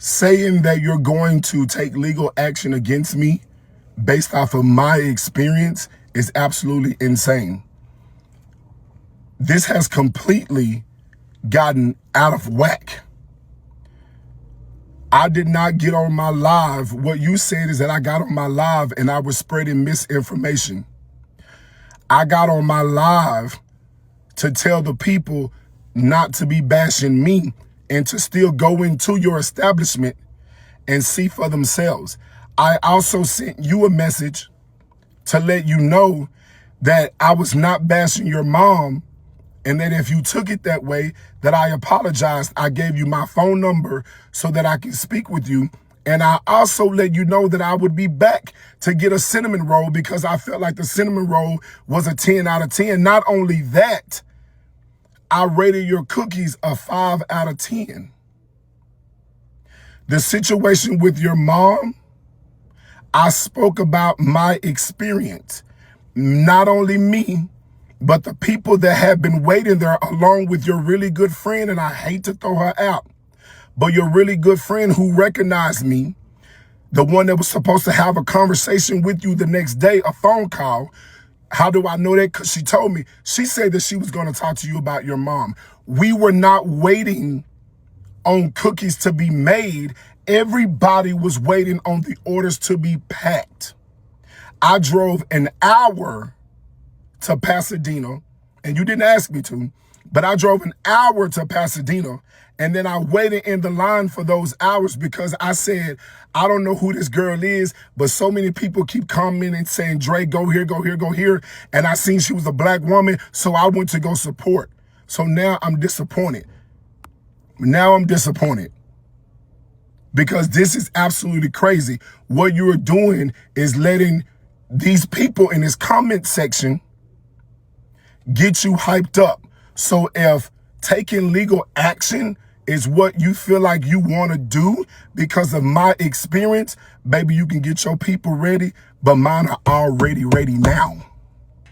saying that you're going to take legal action against me based off of my experience is absolutely insane. This has completely gotten out of whack. I did not get on my live. What you said is that I got on my live and I was spreading misinformation. I got on my live to tell the people not to be bashing me and to still go into your establishment and see for themselves. I also sent you a message to let you know that I was not bashing your mom, and that if you took it that way, that I apologized. I gave you my phone number so that I can speak with you. And I also let you know that I would be back to get a cinnamon roll because I felt like the cinnamon roll was a 10 out of 10. Not only that, I rated your cookies a 5 out of 10. The situation with your mom, I spoke about my experience. Not only me, but the people that have been waiting there along with your really good friend, and I hate to throw her out, but your really good friend who recognized me, the one that was supposed to have a conversation with you the next day, a phone call. How do I know that? Because she told me. She said that she was going to talk to you about your mom. We were not waiting on cookies to be made. Everybody was waiting on the orders to be packed. I drove an hour to Pasadena, and you didn't ask me to, but I drove an hour to Pasadena, and then I waited in the line for those hours because I said, I don't know who this girl is, but so many people keep commenting and saying, Dre, go here, go here, go here. And I seen she was a black woman, so I went to go support. So now I'm disappointed. Now I'm disappointed because this is absolutely crazy. What you're doing is letting these people in this comment section get you hyped up. So if taking legal action is what you feel like you want to do because of my experience, baby, you can get your people ready, but mine are already ready now.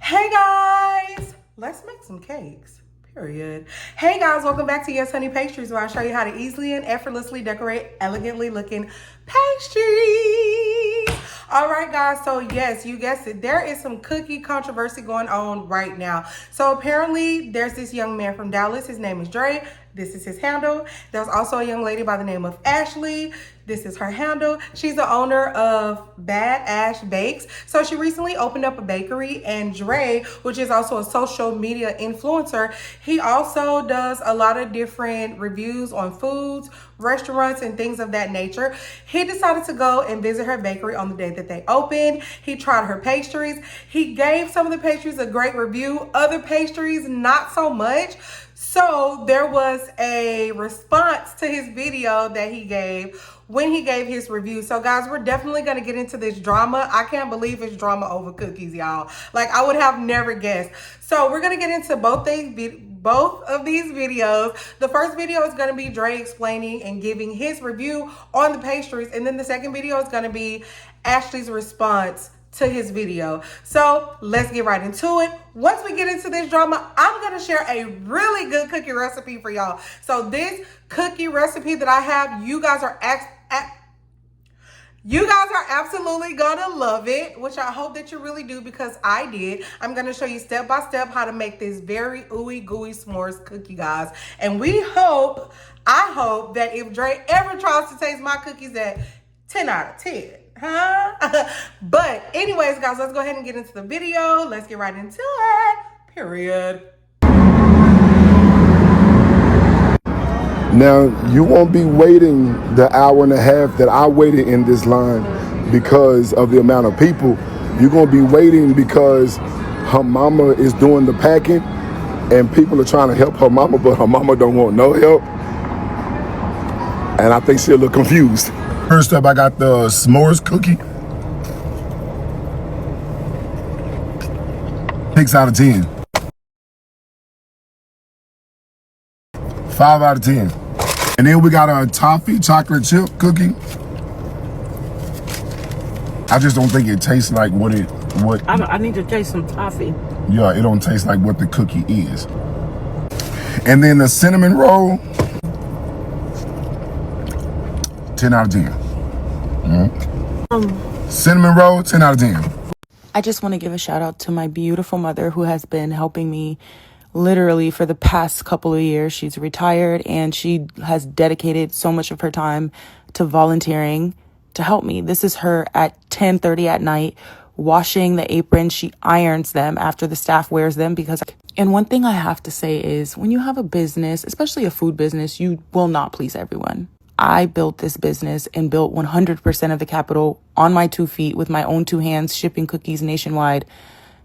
Hey guys, let's make some cakes, period. Hey guys, welcome back to Yes Honey Pastries, where I show you how to easily and effortlessly decorate elegantly looking pastries. All right, guys, so yes, you guessed it. There is some cookie controversy going on right now. So apparently there's this young man from Dallas. His name is Dre. This is his handle. There's also a young lady by the name of Ashley. This is her handle. She's the owner of Badash Bakes. So she recently opened up a bakery, and Dre, which is also a social media influencer, he also does a lot of different reviews on foods, restaurants, and things of that nature. He decided to go and visit her bakery on the day that they opened. He tried her pastries. He gave some of the pastries a great review, other pastries not so much. So there was a response to his video that he gave when he gave his review. So guys, we're definitely going to get into this drama. I can't believe it's drama over cookies, y'all. Like, I would have never guessed. So we're going to get into both of these videos. The first video is going to be Dre explaining and giving his review on the pastries. And then the second video is going to be Ashley's response to his video. So let's get right into it. Once we get into this drama, I'm going to share a really good cookie recipe for y'all. So this cookie recipe that I have, you guys are absolutely gonna love it, which I hope that you really do, because I did. I'm gonna show you step by step how to make this very ooey gooey s'mores cookie, guys. And I hope that if Dre ever tries to taste my cookies, that 10 out of 10. But anyways, guys, let's go ahead and get into the video. Let's get right into it, period. Now, you won't be waiting the hour and a half that I waited in this line because of the amount of people. You're going to be waiting because her mama is doing the packing and people are trying to help her mama, but her mama don't want no help. And I think she'll look confused. First up, I got the s'mores cookie. 6 out of 10. 5 out of 10. And then we got a toffee chocolate chip cookie. I just don't think it tastes like what I need to taste some toffee. Yeah, it don't taste like what the cookie is. And then the cinnamon roll, 10 out of 10. Cinnamon roll, 10 out of 10. I just want to give a shout out to my beautiful mother who has been helping me literally for the past couple of years. She's retired and she has dedicated so much of her time to volunteering to help me. This is her at 10:30 at night washing the aprons. She irons them after the staff wears them and one thing I have to say is when you have a business, especially a food business, you will not please everyone. I built this business and built 100% of the capital on my 2 feet with my own 2 hands, shipping cookies nationwide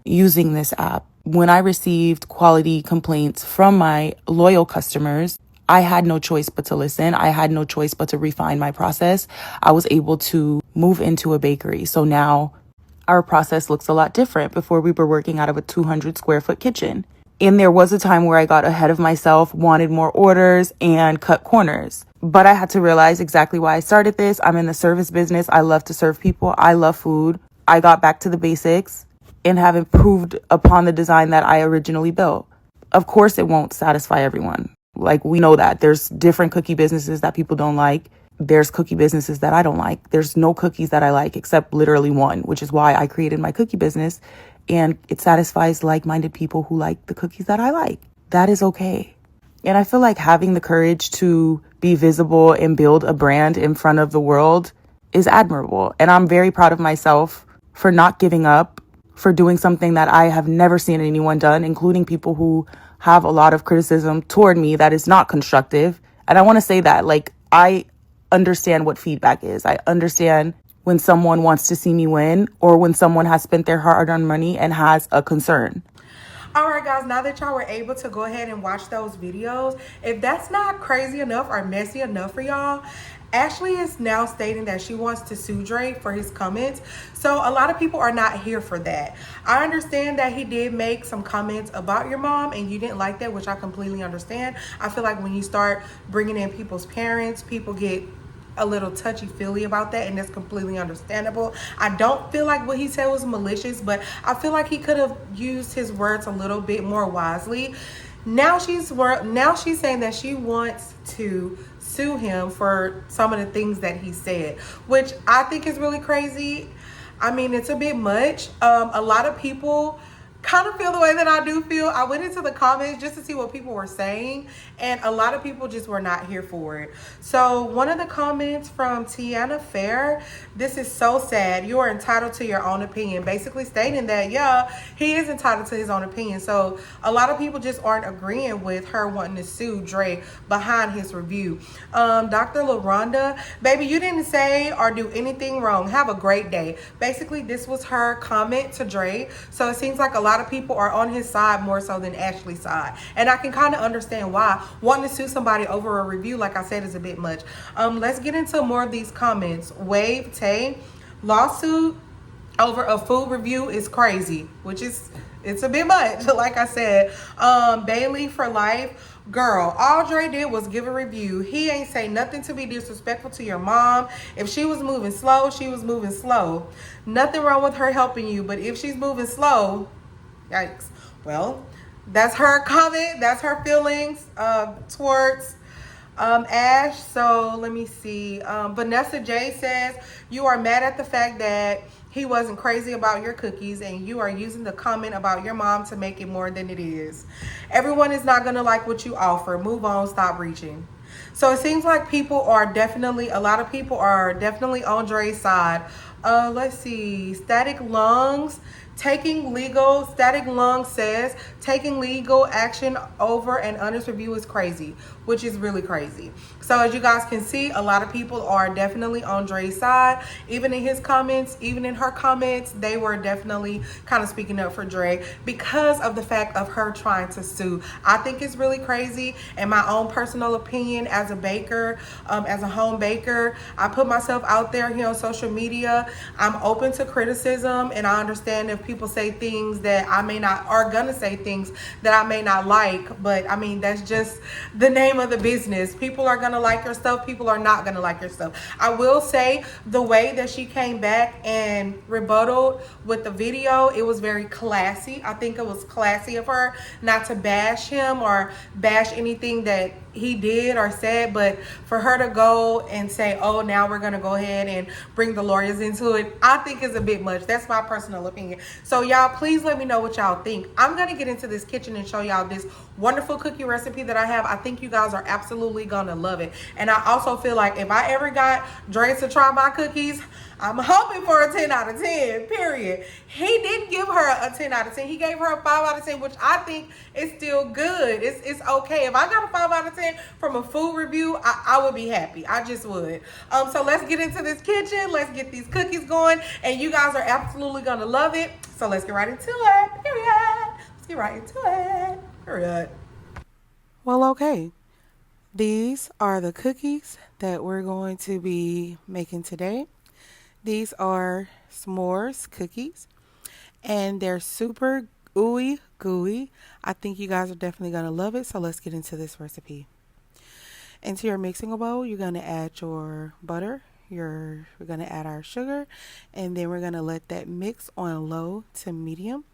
using this app. When I received quality complaints from my loyal customers, I had no choice but to listen. I had no choice but to refine my process. I was able to move into a bakery. So now our process looks a lot different. Before we were working out of a 200 square foot kitchen. And there was a time where I got ahead of myself, wanted more orders, and cut corners. But I had to realize exactly why I started this. I'm in the service business. I love to serve people. I love food. I got back to the basics and have improved upon the design that I originally built. Of course, it won't satisfy everyone. Like, we know that. There's different cookie businesses that people don't like. There's cookie businesses that I don't like. There's no cookies that I like except literally one, which is why I created my cookie business. And it satisfies like-minded people who like the cookies that I like. That is okay. And I feel like having the courage to be visible and build a brand in front of the world is admirable. And I'm very proud of myself for not giving up, for doing something that I have never seen anyone done, including people who have a lot of criticism toward me that is not constructive. And I want to say that, like, I understand what feedback is. I understand when someone wants to see me win or when someone has spent their hard-earned money and has a concern. All right, guys, now that y'all were able to go ahead and watch those videos, if that's not crazy enough or messy enough for y'all, Ashley is now stating that she wants to sue Dre for his comments. So a lot of people are not here for that. I understand that he did make some comments about your mom and you didn't like that, which I completely understand. I feel like when you start bringing in people's parents, people get a little touchy-feely about that, and that's completely understandable. I don't feel like what he said was malicious, but I feel like he could have used his words a little bit more wisely. Now she's saying that she wants to sue him for some of the things that he said, which I think is really crazy. I mean, it's a bit much. A lot of people kind of feel the way that I do feel. I went into the comments just to see what people were saying, and a lot of people just were not here for it. So one of the comments from Tiana Fair, this is so sad. You are entitled to your own opinion, basically stating that, yeah, he is entitled to his own opinion. So a lot of people just aren't agreeing with her wanting to sue Dre behind his review. Dr. LaRonda, baby, you didn't say or do anything wrong. Have a great day. Basically, this was her comment to Dre. So it seems like a lot of people are on his side more so than Ashley's side, and I can kind of understand why. Wanting to sue somebody over a review, like I said, is a bit much. Let's get into more of these comments. Wave Tay, lawsuit over a food review is crazy, which is, it's a bit much, like I said. Bailey for life, girl, all Dre did was give a review. He ain't say nothing to be disrespectful to your mom. If she was moving slow, she was moving slow. Nothing wrong with her helping you, but if she's moving slow, yikes. Well, that's her comment. That's her feelings towards Ash. So let me see. Vanessa J says, you are mad at the fact that he wasn't crazy about your cookies and you are using the comment about your mom to make it more than it is. Everyone is not going to like what you offer. Move on. Stop reaching. So it seems like a lot of people are definitely on Dre's side. Let's see. Static Lungs says taking legal action over an honest review is crazy, which is really crazy. So as you guys can see, a lot of people are definitely on Dre's side. Even in his comments, even in her comments, they were definitely kind of speaking up for Dre because of the fact of her trying to sue. I think it's really crazy. In my own personal opinion, as a baker, as a home baker, I put myself out there here on social media. I'm open to criticism, and I understand if people say things that are gonna say things that I may not like, but I mean, that's just the name of the business. People are gonna like your stuff, people are not gonna like your stuff. I will say the way that she came back and rebutted with the video, it was very classy. I think it was classy of her not to bash him or bash anything that he did or said, but for her to go and say, oh, now we're gonna go ahead and bring the lawyers into it, I think is a bit much. That's my personal opinion. So y'all, please let me know what y'all think. I'm gonna get into this kitchen and show y'all this wonderful cookie recipe that I have. I think you guys are absolutely gonna love it. And I also feel like if I ever got Dre to try my cookies, I'm hoping for a 10 out of 10, period. He didn't give her a 10 out of 10. He gave her a 5 out of 10, which I think is still good. It's okay. If I got a 5 out of 10 from a food review, I would be happy. I just would. So let's get into this kitchen. Let's get these cookies going. And you guys are absolutely going to love it. So let's get right into it, period. Let's get right into it, period. Well, okay. These are the cookies that we're going to be making today. These are S'mores cookies, and they're super gooey. I think you guys are definitely going to love it, so let's get into this recipe. Into your mixing bowl, you're going to add your butter. We're going to add our sugar, and then we're going to let that mix on low to medium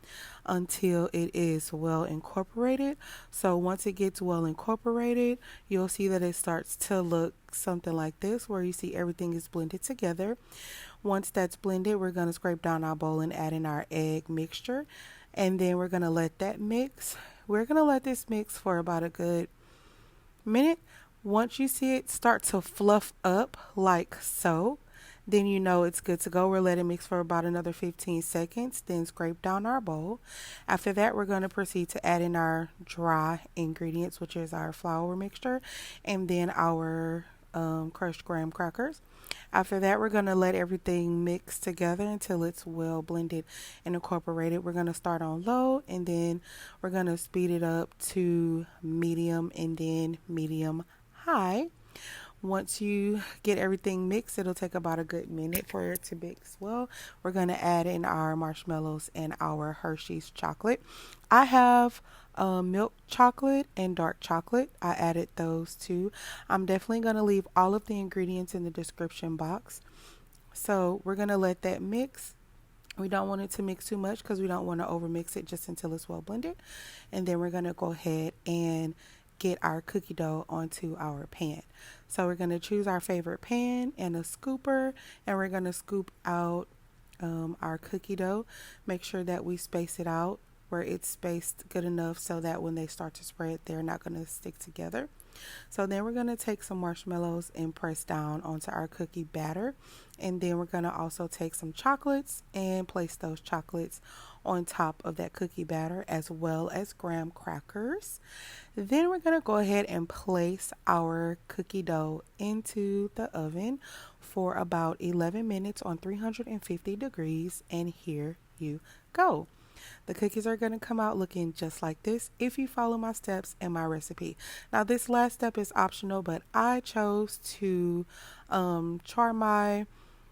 until it is well incorporated. So once it gets well incorporated, you'll see that it starts to look something like this, where you see everything is blended together. Once that's blended, we're going to scrape down our bowl and add in our egg mixture, and then we're going to let that mix. We're going to let this mix for about a good minute. Once you see it start to fluff up like so, then you know it's good to go. We'll let it mix for about another 15 seconds, then scrape down our bowl. After that, we're going to proceed to add in our dry ingredients, which is our flour mixture, and then our crushed graham crackers. After that, we're going to let everything mix together until it's well blended and incorporated. We're going to start on low, and then we're going to speed it up to medium, and then medium high. Once you get everything mixed, it'll take about a good minute for it to mix well. We're going to add in our marshmallows and our Hershey's chocolate. I have milk chocolate and dark chocolate. I added those two. I'm definitely going to leave all of the ingredients in the description box. So we're going to let that mix. We don't want it to mix too much because we don't want to overmix it just until it's well blended. And then we're going to go ahead and get our cookie dough onto our pan. So we're going to choose our favorite pan and a scooper, and we're going to scoop out our cookie dough. Make sure that we space it out where it's spaced good enough so that when they start to spread, they're not going to stick together. So then we're going to take some marshmallows and press down onto our cookie batter. And then we're going to also take some chocolates and place those chocolates on top of that cookie batter, as well as graham crackers. Then we're going to go ahead and place our cookie dough into the oven for about 11 minutes on 350 degrees. And here you go. The cookies are going to come out looking just like this if you follow my steps and my recipe. Now, this last step is optional, but I chose to char my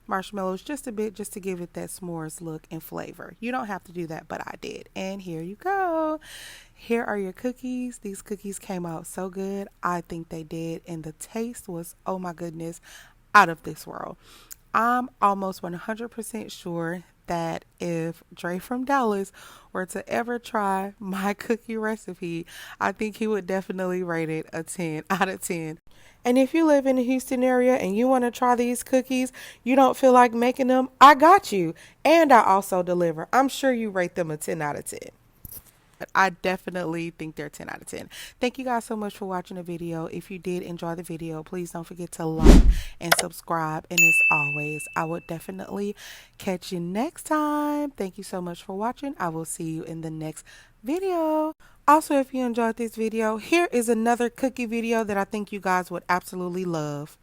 marshmallows just a bit, just to give it that s'mores look and flavor. You don't have to do that, but I did. And here you go. Here are your cookies. These cookies came out so good. I think they did. And the taste was, oh my goodness, out of this world. I'm almost 100% sure that if Dre from Dallas were to ever try my cookie recipe, I think he would definitely rate it a 10 out of 10. And if you live in the Houston area and you want to try these cookies, you don't feel like making them, I got you. And I also deliver. I'm sure you rate them a 10 out of 10. But I definitely think they're 10 out of 10. Thank you guys so much for watching the video. If you did enjoy the video, please don't forget to like and subscribe. And as always, I will definitely catch you next time. Thank you so much for watching. I will see you in the next video. Also, if you enjoyed this video, here is another cookie video that I think you guys would absolutely love.